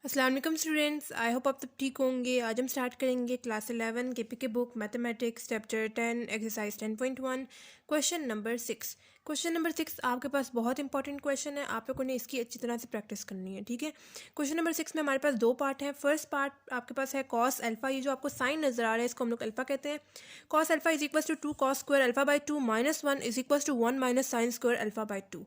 अस्सलाम वालेकुम students, I hope आप सब ठीक होंगे। आज हम स्टार्ट करेंगे क्लास 11 के पी के book mathematics chapter 10 exercise 10.1 question number 6। Question number 6 आपके पास बहुत इंपॉर्टेंट क्वेश्चन है, आप लोगों ने इसकी अच्छी तरह से प्रैक्टिस करनी है। ठीक है, क्वेश्चन नंबर 6 में हमारे पास दो पार्ट हैं। फर्स्ट पार्ट आपके पास है कॉस अल्फा, ये जो आपको साइन नजर आ रहा है इसको हम लोग अल्फा कहते हैं। Cos alpha is equal to 2 cos square alpha by 2 -1 is equal to 1 minus sine square alpha by 2।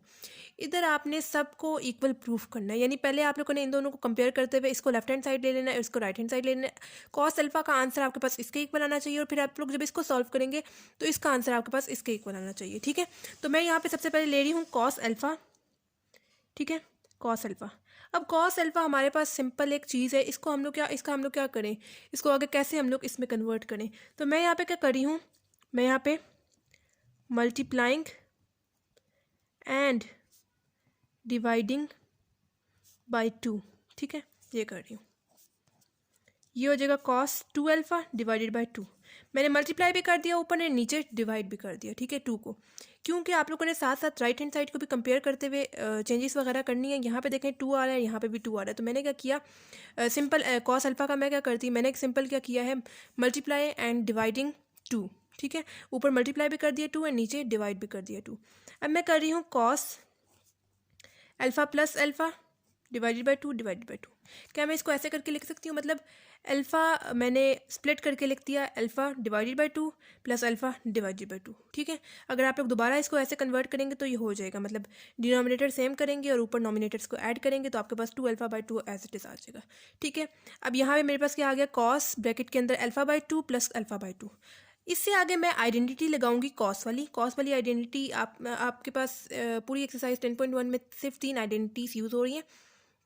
इधर आपने सबको इक्वल प्रूफ करना है, यानी पहले आप लोगों ने इन दोनों को कंपेयर करते हुए इसको लेफ्ट हैंड साइड ले लेना है, इसको राइट हैंड साइड ले लेना है। कॉस अल्फा का आंसर आपके पास इसके इक्वल आना चाहिए और फिर आप लोग जब इसको सॉल्व करेंगे तो इसका आंसर आपके पास इसके इक्वल आना चाहिए। ठीक है, तो मैं यहाँ पे सबसे पहले ले रही हूँ कॉस अल्फा। ठीक है, कॉस अल्फा। अब कॉस अल्फा हमारे पास सिंपल एक चीज़ है, इसको हम लोग क्या करें, इसको आगे कैसे हम लोग इसमें कन्वर्ट करें। तो मैं यहाँ पे क्या कर रही हूँ, मैं यहाँ पे मल्टीप्लाइंग एंड डिवाइडिंग बाई 2। ठीक है, ये कर रही हूँ। ये हो जाएगा कॉस 2 अल्फा डिवाइडेड बाई 2। मैंने मल्टीप्लाई भी कर दिया ऊपर ने, नीचे डिवाइड भी कर दिया। ठीक है, 2 को, क्योंकि आप लोगों ने साथ साथ राइट हैंड साइड को भी कंपेयर करते हुए चेंजेस वगैरह करनी है। यहाँ पे देखें 2 आ रहा है, यहाँ पे भी 2 आ रहा है, तो मैंने क्या किया, सिंपल कॉस अल्फा का मैं क्या करती, मैंने एक सिंपल क्या किया है, मल्टीप्लाई एंड डिवाइडिंग 2। ठीक है, ऊपर मल्टीप्लाई भी कर दिया 2 एंड नीचे डिवाइड भी कर दिया 2। अब मैं कर रही हूँ cos alpha plus alpha divided by 2 divided by 2। क्या मैं इसको ऐसे करके लिख सकती हूँ, मतलब अल्फ़ा मैंने स्प्लिट करके लिख दिया, alpha divided by 2 plus alpha divided by 2। ठीक है, अगर आप लोग दोबारा इसको ऐसे कन्वर्ट करेंगे तो ये हो जाएगा, मतलब डिनोमिनेटर सेम करेंगे और ऊपर नॉमिनेटर्स को ऐड करेंगे तो आपके पास 2 alpha by 2 as it is आ जाएगा। ठीक है, अब यहाँ पे मेरे पास क्या आ गया, कॉस ब्रैकेट के अंदर alpha by 2 plus alpha by 2। इससे आगे मैं आइडेंटिटी लगाऊंगी कॉस वाली आइडेंटिटी। आपके पास पूरी एक्सरसाइज 10.1 में सिर्फ 3 आइडेंटिटीज यूज़ हो रही हैं,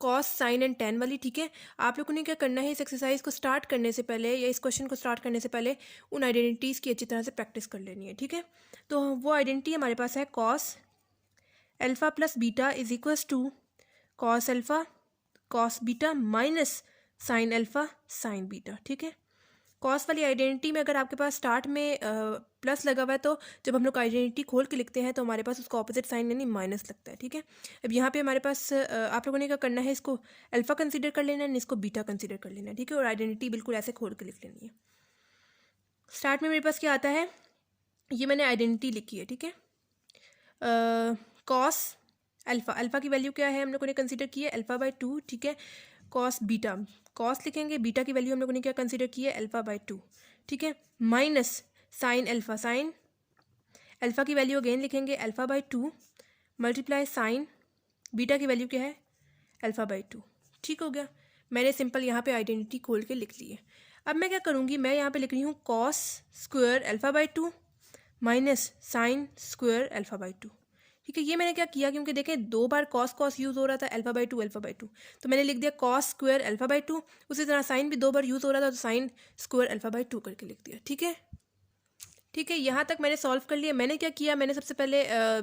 कॉस साइन एंड टेन वाली। ठीक है, आप लोगों ने क्या करना है, इस एक्सरसाइज को स्टार्ट करने से पहले या इस क्वेश्चन को स्टार्ट करने से पहले उन आइडेंटिटीज़ की अच्छी तरह से प्रैक्टिस कर लेनी है। ठीक है, तो वो आइडेंटिटी हमारे पास है cos alpha plus beta is equals to cos alpha cos beta minus sine alpha sine beta. ठीक है, कॉस वाली आइडेंटिटी में अगर आपके पास स्टार्ट में प्लस लगा हुआ है तो जब हम लोग आइडेंटिटी खोल के लिखते हैं तो हमारे पास उसका ऑपोजिट साइन यानी माइनस लगता है। ठीक है, अब यहाँ पे हमारे पास आप लोगों ने क्या करना है, इसको अल्फा कंसीडर कर लेना है, इसको बीटा कंसीडर कर लेना है। ठीक है, और आइडेंटिटी बिल्कुल ऐसे खोल के लिख लेनी है। स्टार्ट में मेरे पास क्या आता है, ये मैंने आइडेंटिटी लिखी है। ठीक है, कॉस अल्फा, अल्फा की वैल्यू क्या है हम लोगों ने कंसीडर की है अल्फा बाई 2। ठीक है, कॉस बीटा, कॉस लिखेंगे, बीटा की वैल्यू हम लोगों ने क्या कंसीडर की है अल्फा बाई 2। ठीक है, minus sine alpha, sine alpha की वैल्यू अगेन लिखेंगे alpha by 2 multiply sign beta की वैल्यू क्या है अल्फा बाई 2। ठीक हो गया, मैंने सिंपल यहाँ पे आइडेंटिटी खोल के लिख ली है। अब मैं क्या करूँगी, मैं यहाँ पे लिख रही हूँ cos square alpha by 2 minus sine square alpha by 2। ठीक है, ये मैंने क्या किया, क्योंकि देखें 2 बार कॉस कॉस यूज़ हो रहा था, अल्फा बाई 2 अल्फा बाई 2, तो मैंने लिख दिया कॉस स्क्वायर अल्फा बाई 2। उसी तरह साइन भी 2 बार यूज़ हो रहा था तो साइन स्क्वायर अल्फा बाई 2 करके लिख दिया। ठीक है, ठीक है, यहाँ तक मैंने सॉल्व कर लिया। मैंने क्या किया, मैंने सबसे पहले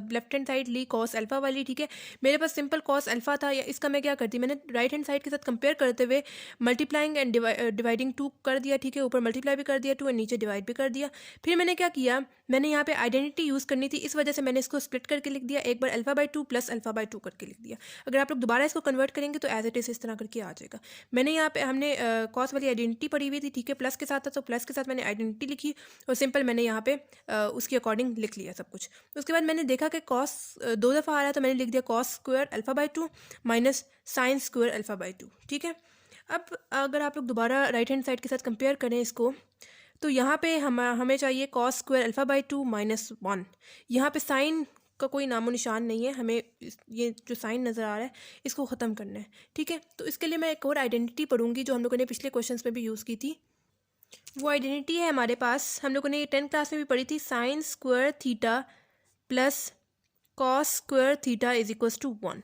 लेफ्ट हैंड साइड ली कॉस अल्फा वाली। ठीक है, मेरे पास सिंपल कॉस अल्फा था, या इसका मैं क्या करती, मैंने राइट हैंड साइड के साथ कंपेयर करते हुए मल्टीप्लाइंग एंड डिवाइडिंग 2 कर दिया। ठीक है, ऊपर मल्टीप्लाई भी कर दिया 2 और नीचे डिवाइड भी कर दिया। फिर मैंने क्या किया, मैंने यहाँ पे आइडेंटिटी यूज़ करनी थी, इस वजह से मैंने इसको स्प्लिट करके लिख दिया, एक बार alpha by 2 plus alpha by 2 करके लिख दिया। अगर आप लोग दोबारा इसको कन्वर्ट करेंगे तो एज इट इज़ इस तरह करके आ जाएगा। मैंने यहाँ पे हमने कॉस वाली आइडेंटिटी पढ़ी हुई थी। ठीक है, प्लस के साथ था तो प्लस के साथ मैंने आइडेंटिटी लिखी और सिंपल मैंने यहाँ पे उसके अकॉर्डिंग लिख लिया सब कुछ। उसके बाद मैंने देखा कि कॉस 2 दफ़ा आ रहा है तो मैंने लिख दिया cos square alpha by 2 minus sine square alpha by 2। ठीक है, अब अगर आप लोग दोबारा राइट हैंड साइड के साथ कंपेयर करें इसको, तो यहाँ पे हमें चाहिए cos square alpha by 2 minus 1। यहाँ पे साइन का कोई नामो निशान नहीं है, हमें ये जो साइन नज़र आ रहा है इसको ख़त्म करना है। ठीक है, तो इसके लिए मैं एक और आइडेंटिटी पढ़ूंगी जो हम लोगों ने पिछले क्वेश्चन में भी यूज़ की थी। वो आइडेंटिटी है हमारे पास, हम लोगों ने ये 10th क्लास में भी पढ़ी थी, sine square theta plus cos square theta is equals to 1।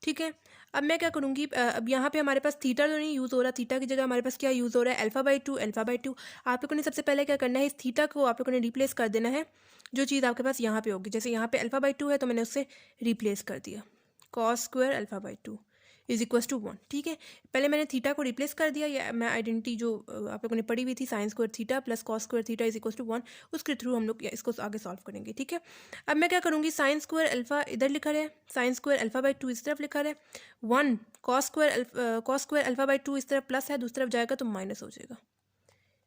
ठीक है, अब मैं क्या करूँगी, अब यहाँ पे हमारे पास थीटा तो नहीं यूज़ हो रहा, थीटा की जगह हमारे पास क्या यूज़ हो रहा है अल्फा बाई 2 अल्फा बाई 2। आप लोगों ने सबसे पहले क्या करना है, इस थीटा को आप लोगों ने रिप्लेस कर देना है जो चीज़ आपके पास यहाँ पे होगी। जैसे यहाँ पे अल्फा बाई 2 है तो मैंने उससे रिप्लेस कर दिया cos square alpha by 2 is equal to 1। ठीक है, पहले मैंने थीटा को रिप्लेस कर दिया, या मैं आइडेंटिटी जो आप लोगों ने पढ़ी हुई थी sine square theta plus cos square theta is equal to 1, उसके थ्रू हम लोग इसको आगे सॉल्व करेंगे। ठीक है, अब मैं क्या करूँगी, साइन स्क्वायर अल्फा इधर लिखा है, साइन स्क्वायर अल्फा बाई 2 इस तरफ लिखा है, 1 कॉस स्क्वायर अल्फा बाई 2 इस तरफ प्लस है, दूसरी तरफ जाएगा तो माइनस हो जाएगा।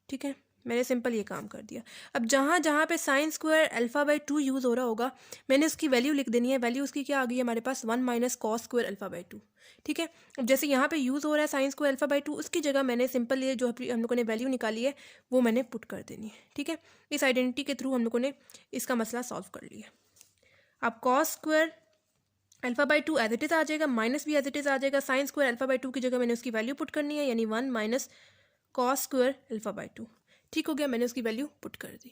ठीक है, मैंने सिंपल ये काम कर दिया। अब जहाँ जहाँ पे sign square alpha by 2 use हो रहा होगा मैंने उसकी वैल्यू लिख देनी है। वैल्यू उसकी क्या आ गई है हमारे पास, 1 minus cos square alpha by 2। ठीक है, अब जैसे यहाँ पे यूज़ हो रहा है साइन स्क्वायर अल्फा बाई 2, उसकी जगह मैंने सिंपल ये जो हम लोगों ने वैल्यू निकाली है वो मैंने पुट कर देनी है। ठीक है, इस आइडेंटिटी के थ्रू हम लोगों ने इसका मसला सॉल्व कर लिया। अब cos square alpha by 2 as it is आ जाएगा, माइनस भी एज इट इज़ आ जाएगा। साइन स्क्वायर अल्फा बाई 2 की जगह मैंने उसकी वैल्यू पुट करनी है, यानी 1 minus cos square alpha by 2। ठीक हो गया, मैंने उसकी वैल्यू पुट कर दी।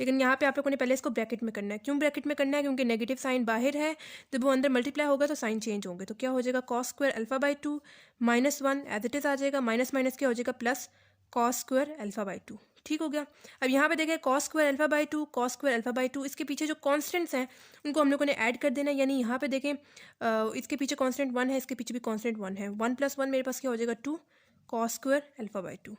लेकिन यहाँ पे आप लोगों ने पहले इसको ब्रैकेट में करना है। क्यों ब्रैकेट में करना है, क्योंकि नेगेटिव साइन बाहर है, जब वो अंदर मल्टीप्लाई होगा तो साइन चेंज होंगे। तो क्या हो जाएगा, cos square alpha by 2 minus 1 as it is आ जाएगा, माइनस माइनस क्या हो जाएगा plus cos square alpha by 2। ठीक हो गया। अब यहाँ पे देखें cos square alpha by 2, cos square alpha by 2, इसके पीछे जो कॉन्स्टेंट्स हैं उनको हम लोगों ने ऐड कर देना है। यानी यहाँ पे देखें इसके पीछे कॉन्स्टेंट 1 है, इसके पीछे भी कॉन्स्टेंट 1 है। 1 प्लस 1 मेरे पास क्या हो जाएगा 2 cos square alpha by 2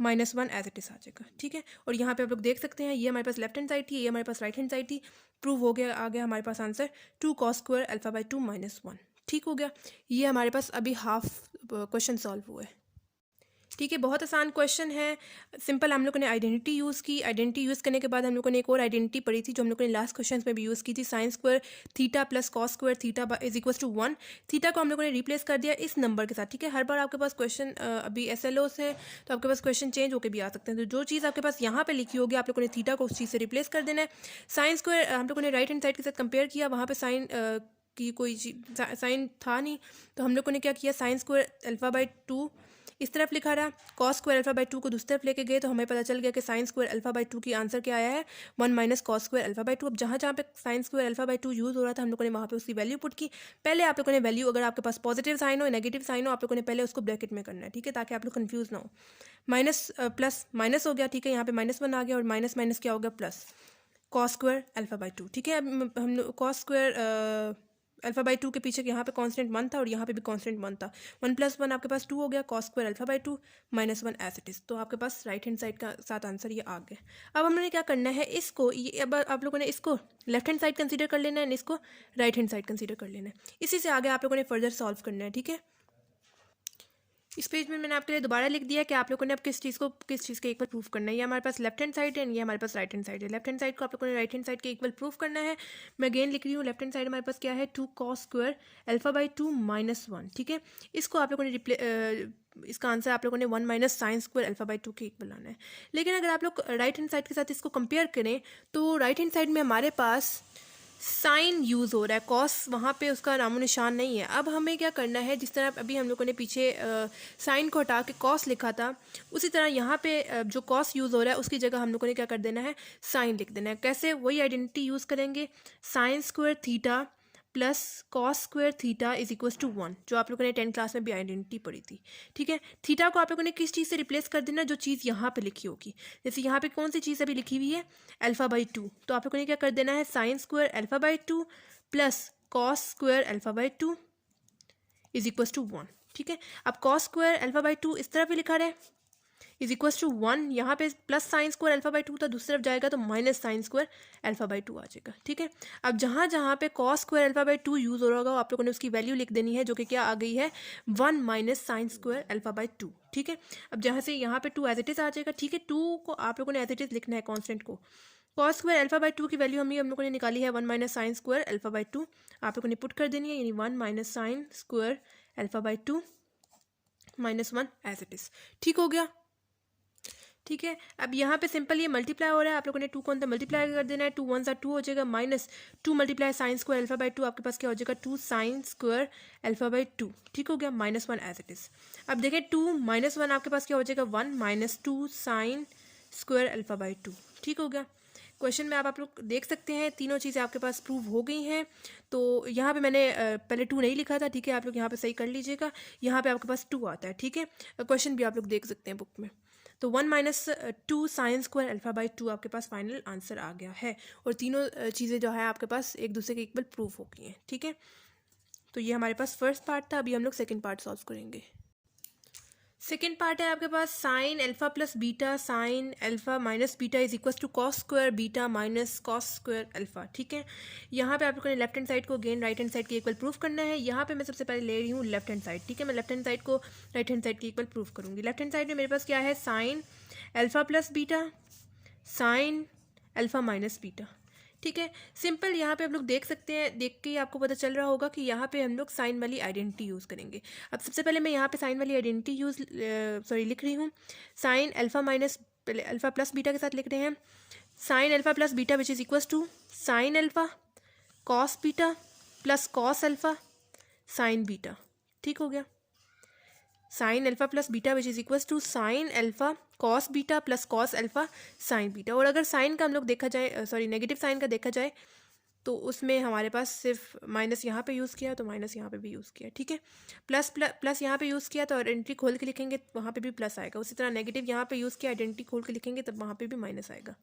minus 1 as it is आ जाएगा। ठीक है, और यहाँ पे आप लोग देख सकते हैं ये हमारे पास लेफ्ट हैंड साइड थी, ये हमारे पास राइट हैंड साइड थी। प्रूव हो गया, आ गया हमारे पास answer 2 cos square alpha by 2 minus 1। ठीक हो गया, ये हमारे पास अभी हाफ क्वेश्चन सॉल्व हुआ है। ठीक है, बहुत आसान क्वेश्चन है, सिंपल हम लोगों ने आइडेंटिटी यूज़ की। आइडेंटिटी यूज़ करने के बाद हम लोगों ने एक और आइडेंटिटी पढ़ी थी जो हम लोगों ने लास्ट क्वेश्चन में भी यूज़ की थी, sine square theta plus cos square theta is equal to 1। Theta को हम लोगों ने रिप्लेस कर दिया इस नंबर के साथ। ठीक है, हर बार आपके पास क्वेश्चन अभी SLOs है तो आपके पास क्वेश्चन चेंज होकर भी आ सकते हैं। तो जो चीज़ आपके पास यहाँ पर लिखी होगी आप लोगों ने थीटा को उस चीज़ से रिप्लेस कर देना है। साइन स्क्वायर हम लोगों ने राइट हैंड साइड के साथ कंपेयर किया, वहाँ पर साइन की कोई साइन था नहीं, तो हम लोगों ने क्या किया, साइन स्क्वायर अल्फा बाई 2 इस तरफ लिखा रहा, कॉस स्क्वायर अल्फा बाई 2 को दूसरी तरफ लेके गए तो हमें पता चल गया कि साइन स्क्वायर अल्फा बाई 2 की आंसर क्या आया है, 1 minus cos square alpha by 2। अब जहाँ जहाँ पे sign square alpha by 2 use हो रहा था हम लोगों ने वहाँ पे उसकी वैल्यू पुट की। पहले आप लोगों ने वैल्यू, अगर आपके पास पॉजिटिव साइन हो नेगेटिव साइन हो, आप लोगों ने पहले उसको ब्रैकेट में करना है। ठीक है, ताकि आप लोग कन्फ्यूज ना हो। माइनस प्लस माइनस हो गया, ठीक है, यहाँ पे माइनस 1 आ गया और माइनस माइनस क्या हो गया plus cos square alpha by 2। ठीक है, अब हम कॉस स्क्वायर अल्फा बाई 2 के पीछे यहाँ पे कांस्टेंट 1 था और यहाँ पे भी कांस्टेंट 1 था। 1 प्लस 1 आपके पास 2 हो गया, cos square alpha by 2 minus 1 as it is. तो आपके पास राइट हैंड साइड का साथ आंसर ये आ गया। अब हमने क्या करना है, इसको ये अब आप लोगों ने इसको लेफ्ट हैंड साइड कंसीडर कर लेना है, इसको राइट हैंड साइड कंसीडर कर लेना है। इसी से आगे आप लोगों ने फर्दर सॉल्व करना है। ठीक है, इस पेज में मैंने आपके लिए दोबारा लिख दिया कि आप लोगों ने अब किस चीज़ के इक्वल प्रूफ करना है। ये हमारे पास लेफ्ट हैंड साइड है, ये हमारे पास राइट हैंड साइड है। लेफ्ट हैंड साइड को आप लोगों ने राइट हैंड साइड के इक्वल प्रूफ करना है। मैं अगेन लिख रही हूँ, लेफ्ट हैंड साइड हमारे पास क्या है, 2 cos square alpha by 2 minus 1। ठीक है, इसको आप लोगों ने इसका आंसर आप लोगों ने 1 minus sine square alpha by 2 के इक्वल लाना है। लेकिन अगर आप लोग राइट हैंड साइड के साथ इसको कंपेयर करें तो राइट हैंड साइड में हमारे पास साइन यूज़ हो रहा है, कॉस वहाँ पे उसका नामो निशान नहीं है। अब हमें क्या करना है, जिस तरह अभी हम लोगों ने पीछे साइन को हटा के कॉस लिखा था, उसी तरह यहाँ पे जो कॉस यूज़ हो रहा है उसकी जगह हम लोगों ने क्या कर देना है, साइन लिख देना है। कैसे, वही आइडेंटिटी यूज़ करेंगे, sine square theta plus cos square theta is equal to 1, जो आप लोगों ने 10th क्लास में भी आइडेंटिटी पढ़ी थी। ठीक है, थीटा को आप लोगों ने किस चीज़ से रिप्लेस कर देना, जो चीज़ यहाँ पे लिखी होगी। जैसे यहाँ पे कौन सी चीज़ अभी लिखी हुई है, अल्फा बाई 2, तो आप लोगों ने क्या कर देना है, sine square alpha by 2 plus cos square alpha by 2 is equal to 1। ठीक है, अब कॉस स्क्वायर अल्फा बाई 2 इस तरफ भी लिखा रहा है इज इक्वल टू 1, यहाँ पे plus sign square alpha by 2 था, दूसरी तरफ जाएगा तो minus sine square alpha by 2 आ जाएगा। ठीक है, अब जहाँ जहाँ पे cos square alpha by 2 use हो रहा होगा आप लोगों ने उसकी वैल्यू लिख देनी है, जो कि क्या आ गई है, 1 minus sine square alpha by 2। ठीक है, अब जहाँ से यहाँ पे 2 एज इट इज़ आ जाएगा। ठीक है, 2 को आप लोगों ने एज इट इज़ लिखना है कॉन्स्टेंट को। कॉस स्क्वायर अल्फा बाई 2 की वैल्यू हम लोगों ने निकाली है 1 minus sine square alpha by 2, आप लोगों ने पुट कर देनी है, यानी 1 minus sine square alpha by 2 minus 1 as it is. ठीक हो गया। ठीक है, अब यहाँ पे सिंपल ये मल्टीप्लाई हो रहा है, आप लोगों ने 2 को अंदर मल्टीप्लाई कर देना है, 2 1 2 हो जाएगा, minus 2 multiply sign square alpha by 2 आपके पास क्या हो जाएगा, 2 साइन स्क्वायर अल्फा बाई 2। ठीक हो गया, माइनस 1 एज इट इज़। अब देखें 2 माइनस 1 आपके पास क्या हो जाएगा, 1 minus 2 sign square alpha by 2। ठीक हो गया। क्वेश्चन में आप लोग देख सकते हैं तीनों चीज़ें आपके पास प्रूव हो गई हैं। तो यहाँ पे मैंने पहले 2 नहीं लिखा था, ठीक है, आप लोग यहाँ पे सही कर लीजिएगा, यहाँ पे आपके पास 2 आता है। ठीक है, क्वेश्चन भी आप लोग देख सकते हैं बुक में। तो 1 minus 2 sign square alpha by 2 आपके पास फाइनल आंसर आ गया है, और तीनों चीज़ें जो है आपके पास एक दूसरे के इक्वल प्रूफ हो गई हैं। ठीक है, तो ये हमारे पास फर्स्ट पार्ट था। अभी हम लोग सेकेंड पार्ट सॉल्व करेंगे। सेकेंड पार्ट है आपके पास sine alpha plus beta sine alpha minus beta is equal to cos square beta minus cos square alpha. ठीक है, यहाँ पे आप लोगों ने लेफ्ट हैंड साइड को अगेन राइट हैंड साइड के इक्वल प्रूफ करना है। यहाँ पे मैं सबसे पहले ले रही हूँ लेफ्ट हैंड साइड। ठीक है, मैं लेफ्ट हैंड साइड को राइट हैंड साइड के इक्वल प्रूफ करूँगी। लेफ्ट हैंड साइड में मेरे पास क्या है, sign alpha plus beta sine alpha minus beta. ठीक है, सिंपल। यहाँ पे आप लोग देख सकते हैं, देख के ही आपको पता चल रहा होगा कि यहाँ पे हम लोग साइन वाली आइडेंटिटी यूज़ करेंगे। अब सबसे पहले मैं यहाँ पे साइन वाली आइडेंटिटी लिख रही हूँ। साइन अल्फा माइनस पहले अल्फा प्लस बीटा के साथ लिख रहे हैं। Sine alpha plus beta which is equal to sine alpha cos beta plus cos alpha sine beta. ठीक हो गया, sine alpha plus beta which is equal to sine alpha cos beta plus cos alpha sine beta. और अगर sign का हम लोग देखा जाए, नेगेटिव साइन का देखा जाए, तो उसमें हमारे पास सिर्फ माइनस यहाँ पे यूज़ किया तो माइनस यहाँ पे भी यूज़ किया। ठीक है, प्लस यहाँ पे यूज़ किया तो आइडेंटिटी खोल के लिखेंगे वहाँ पे भी प्लस आएगा। उसी तरह नेगेटिव यहाँ पे यूज़ किया, आइडेंटिटी खोल के लिखेंगे तब वहाँ पे भी माइनस आएगा।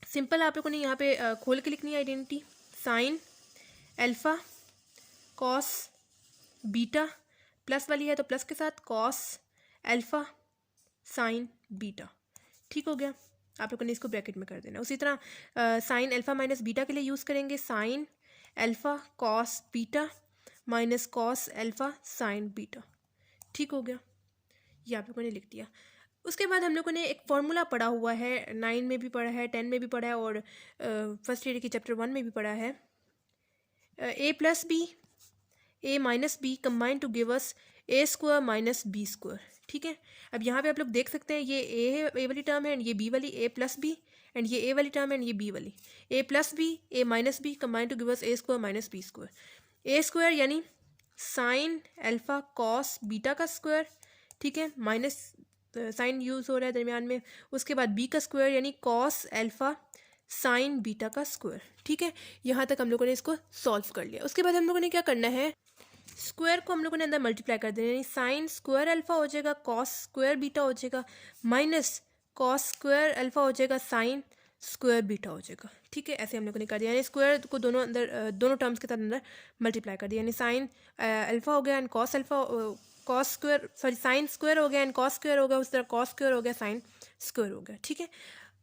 सिंपल आप लोगों ने यहाँ पे खोल के लिखनी है identity. Sign alpha cos beta plus वाली है तो प्लस के साथ कॉस अल्फा साइन बीटा। ठीक हो गया, आप लोगों ने इसको ब्रैकेट में कर देना। उसी तरह साइन अल्फा माइनस बीटा के लिए यूज़ करेंगे sign alpha cos beta minus cos alpha sine beta. ठीक हो गया, ये आप लोगों ने लिख दिया। उसके बाद हम लोगों ने एक फॉर्मूला पढ़ा हुआ है, 9 में भी पढ़ा है, 10 में भी पढ़ा है और फर्स्ट ईयर की चैप्टर 1 में भी पढ़ा है। A plus B A minus B combine to give us A square minus B square. ठीक है, अब यहाँ पे आप लोग देख सकते हैं ये ए वाली टर्म है एंड ये बी वाली, ए प्लस बी, एंड ये ए वाली टर्म है एंड ये बी वाली। A plus B A minus B combine to give us A square minus B square. A square यानी साइन अल्फा कॉस बीटा का स्क्वायर। ठीक है, माइनस साइन यूज़ हो रहा है दरमियान में। उसके बाद बी का स्क्वायर यानी कॉस अल्फा साइन बीटा का स्क्वायर। ठीक है, यहाँ तक हम लोगों ने इसको सॉल्व कर लिया। उसके बाद हम लोगों ने क्या करना है, स्क्वायर को हम लोगों ने अंदर मल्टीप्लाई कर देना, यानी साइन स्क्वायर अल्फा हो जाएगा कॉस स्क्वायर बीटा हो जाएगा माइनस कॉस स्क्वायर अल्फा हो जाएगा साइन स्क्वायर बीटा हो जाएगा। ठीक है, ऐसे हम लोगों ने कर दिया, यानी स्क्वायर को दोनों टर्म्स के साथ अंदर मल्टीप्लाई कर दिया, यानी साइन अल्फा हो गया and cos alpha cos square sine square हो गया एंड कॉस स्क्वायर हो गया, उस तरह कॉस स्क्वायर हो गया साइन स्क्वायर हो गया। ठीक है,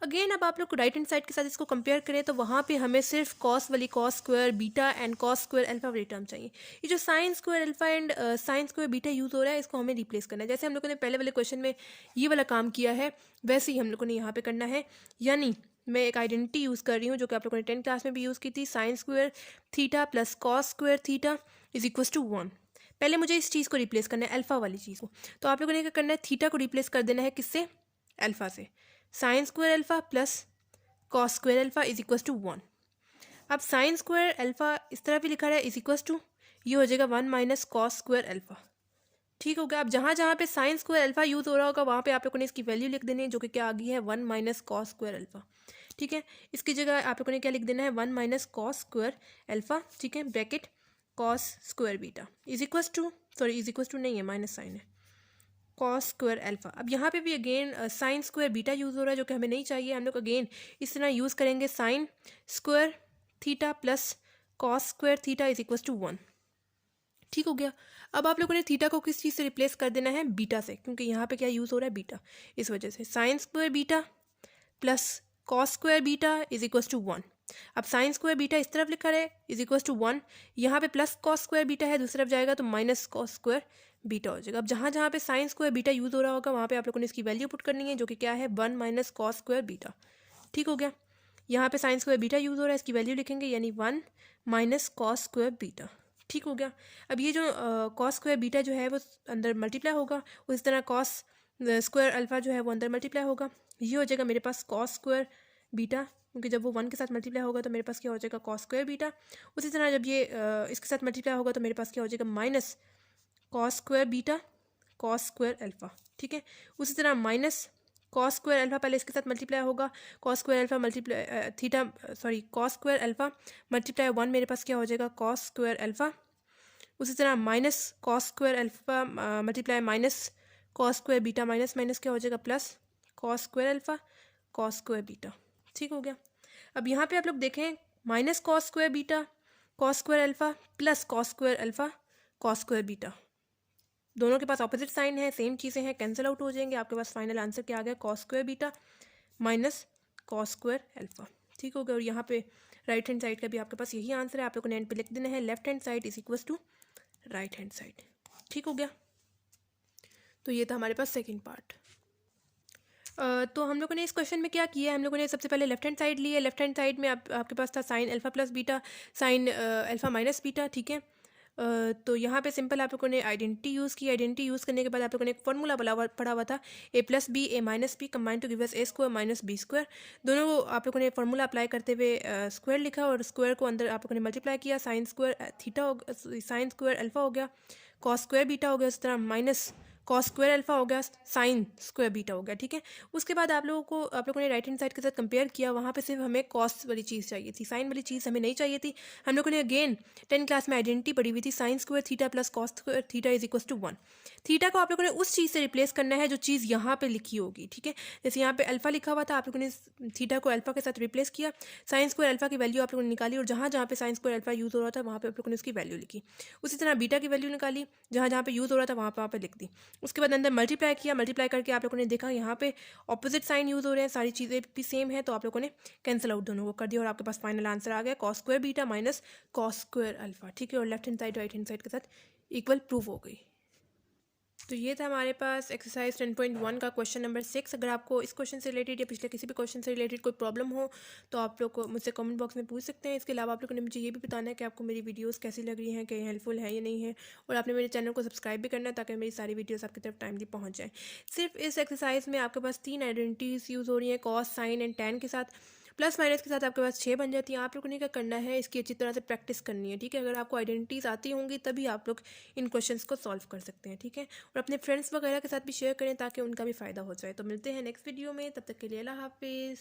अगेन अब आप लोग को राइट हैंड साइड के साथ इसको कंपेयर करें तो वहाँ पे हमें सिर्फ कॉस वाली cos square beta and cos square alpha वाली टर्म चाहिए। ये जो sign square alpha and sign square beta use हो रहा है, इसको हमें रिप्लेस करना है। जैसे हम लोगों ने पहले वाले क्वेश्चन में ये वाला काम किया है, वैसे ही हम लोगों ने यहाँ पे करना है। यानी मैं एक आइडेंटिटी यूज़ कर रही हूँ जो कि आप लोगों ने 10th क्लास में भी यूज़ की थी, sine square theta plus cos square theta is equal to 1। पहले मुझे इस चीज़ को रिप्लेस करना है, अल्फा वाली चीज़ को। तो आप लोगों ने क्या करना है, थीटा को रिप्लेस कर देना है किससे, अल्फा से। Sine square alpha plus cos square alpha is equal to 1। अब साइन स्क्वायर अल्फा इस तरह भी लिखा है इज इक्वल टू, ये हो जाएगा 1 माइनस कॉस स्क्वायर अल्फा। ठीक हो गया, अब जहाँ जहाँ पे साइन स्क्वायर अल्फा यूज़ हो रहा होगा वहाँ पे आप लोगों ने इसकी वैल्यू लिख देनी है, जो कि क्या आ गई है 1 माइनस कॉस स्क्वायर अल्फा। ठीक है, इसकी जगह आप लोगों ने क्या लिख देना है 1 माइनस कॉस स्क्वायर अल्फा। ठीक है, bracket cos square beta is equal to, is equal to नहीं है, माइनस साइन है, कॉस स्क्वायर अल्फा। अब यहाँ पे भी again sine square beta use हो रहा है जो कि हमें नहीं चाहिए। हम लोग अगेन इस तरह यूज़ करेंगे sine square theta plus cos square theta is equal to 1। ठीक हो गया, अब आप लोगों ने थीटा को किस चीज़ से रिप्लेस कर देना है, बीटा से, क्योंकि यहाँ पे क्या यूज़ हो रहा है, बीटा। इस वजह से sine square beta plus cos square beta is equal to 1। अब साइन स्क्वायर बीटा इस तरफ लिखा है इज इक्वल टू 1, यहाँ पे प्लस कॉस स्क्वायर बीटा है, दूसरी तरफ जाएगा तो माइनस कॉस स्क्वायर बीटा हो जाएगा। अब जहाँ जहाँ पे साइन स्क्वायर बीटा यूज़ हो रहा होगा वहाँ पे आप लोगों ने इसकी वैल्यू पुट करनी है, जो कि क्या है 1 माइनस कॉस स्क्वायर बीटा। ठीक हो गया, यहाँ पे साइन स्क्वायर बीटा यूज़ हो रहा है, इसकी वैल्यू लिखेंगे यानी 1 माइनस कॉस स्क्वायर बीटा। ठीक हो गया, अब ये जो कॉस स्क्वायर बीटा जो है वो अंदर मल्टीप्लाई होगा, उस तरह कॉस स्क्वायर अल्फा जो है वो अंदर मल्टीप्लाई होगा। ये हो जाएगा मेरे पास कॉस स्क्वायर बीटा, क्योंकि जब वो 1 के साथ मल्टीप्लाई होगा तो मेरे पास क्या हो जाएगा कॉस स्क्वायर बीटा। उसी तरह जब ये इसके साथ मल्टीप्लाई होगा तो मेरे पास क्या हो जाएगा minus cos square beta cos square alpha. ठीक है, उसी तरह माइनस कॉस स्क्वायर अल्फा पहले इसके साथ मल्टीप्लाई होगा, cos square alpha multiply theta cos square alpha multiply 1 मेरे पास क्या हो जाएगा कॉस स्क्वायर अल्फा। उसी तरह minus cos square alpha multiply minus cos square beta minus minus क्या हो जाएगा plus cos square alpha cos square beta. ठीक हो गया, अब यहाँ पे आप लोग देखें minus cos square beta cos square alpha plus cos square alpha cos square beta, दोनों के पास ऑपोजिट साइन है, सेम चीज़ें हैं, कैंसिल आउट हो जाएंगे। आपके पास फाइनल आंसर क्या आ गया, cos square beta minus cos square alpha. ठीक हो गया। और यहाँ पे राइट हैंड साइड का भी आपके पास यही आंसर है, आप लोगों ने एंड पे लिख देना है left hand side is equal to right hand side. ठीक हो गया। तो ये था हमारे पास सेकेंड पार्ट। तो हम लोगों ने इस क्वेश्चन में क्या किया है, हम लोगों ने सबसे पहले लेफ्ट हैंड साइड ली है। लेफ्ट हैंड साइड में आपके पास था sine alpha plus beta sine alpha minus beta. ठीक है। तो यहाँ पे सिंपल आप लोगों ने आइडेंटिटी यूज़ की। आइडेंटिटी यूज़ करने के बाद आप लोगों ने एक फॉर्मूला पढ़ा हुआ था A plus B A minus B combine to give us A square minus B square. दोनों को आप लोगों ने फॉर्मूला अप्लाई करते हुए स्क्वायर लिखा और स्क्वायर को अंदर आप लोगों ने मल्टीप्लाई किया। साइन स्क्वायर थीटा हो साइन स्क्वायर अल्फ़ा हो गया, कॉस स्क्वायर बीटा हो गया, उस तरह माइनस कॉस स्क्वायर अल्फ़ा हो गया, साइन स्क्वायर बीटा हो गया। ठीक है। उसके बाद आप लोगों ने राइट हैंड साइड के साथ कंपेयर किया, वहाँ पे सिर्फ हमें कॉस वाली चीज़ चाहिए थी, साइन वाली चीज़ हमें नहीं चाहिए थी। हम लोगों ने अगेन 10 क्लास में आइडेंटिटी पढ़ी हुई थी, sine square theta plus cos square theta is equal to 1। Theta को आप लोगों ने उस चीज़ से रिप्लेस करना है जो चीज़ यहाँ पे लिखी होगी। ठीक है। जैसे यहाँ पे अल्फ़ा लिखा हुआ था, आप लोगों ने थीटा को अल्फ़ा के साथ रिप्लेस किया, साइन स्क्वायर अल्फ़ा की वैल्यू आप लोगों ने निकाली और जहाँ जहाँ पे साइन स्क्वायर अल्फ़ा यूज़ हो रहा था वहाँ पे आप लोगों ने उसकी वैल्यू लिखी। उसी तरह बीटा की वैल्यू निकाली, जहाँ जहाँ पे यूज़ हो रहा था वहाँ पे लिख दी। उसके बाद अंदर मल्टीप्लाई किया, मल्टीप्लाई करके आप लोगों ने देखा यहाँ पे ऑपोजिट साइन यूज़ हो रहे हैं, सारी चीज़ें भी सेम है, तो आप लोगों ने कैंसिल आउट दोनों को कर दिया और आपके पास फाइनल आंसर आ गया cos square beta minus cos square alpha. ठीक है। और left hand side right hand side के साथ इक्वल प्रूफ हो गई। तो ये था हमारे पास एक्सरसाइज 10.1 का क्वेश्चन नंबर 6। अगर आपको इस क्वेश्चन से रिलेटेड या पिछले किसी भी क्वेश्चन से रिलेटेड कोई प्रॉब्लम हो तो आप लोग को मुझसे कमेंट बॉक्स में पूछ सकते हैं। इसके अलावा आप लोगों ने मुझे ये भी बताना है कि आपको मेरी वीडियोस कैसी लग रही हैं, क्या हेल्पफुल है या नहीं है, और आपने मेरे चैनल को सब्सक्राइब भी करना है ताकि मेरी सारी वीडियोस आपकी तरफ टाइमली पहुँच जाए। सिर्फ इस एक्सरसाइज में आपके पास 3 आइडेंटिटीज़ यूज़ हो रही हैं, कॉस साइन एंड टैन के साथ, प्लस माइनस के साथ आपके पास 6 बन जाती हैं। आप लोगों ने क्या करना है, इसकी अच्छी तरह से प्रैक्टिस करनी है। ठीक है। अगर आपको आइडेंटिटीज़ आती होंगी तभी आप लोग इन क्वेश्चंस को सॉल्व कर सकते हैं। ठीक है। और अपने फ्रेंड्स वगैरह के साथ भी शेयर करें ताकि उनका भी फ़ायदा हो जाए। तो मिलते हैं नेक्स्ट वीडियो में, तब तक के लिए अल्लाह हाफिज़।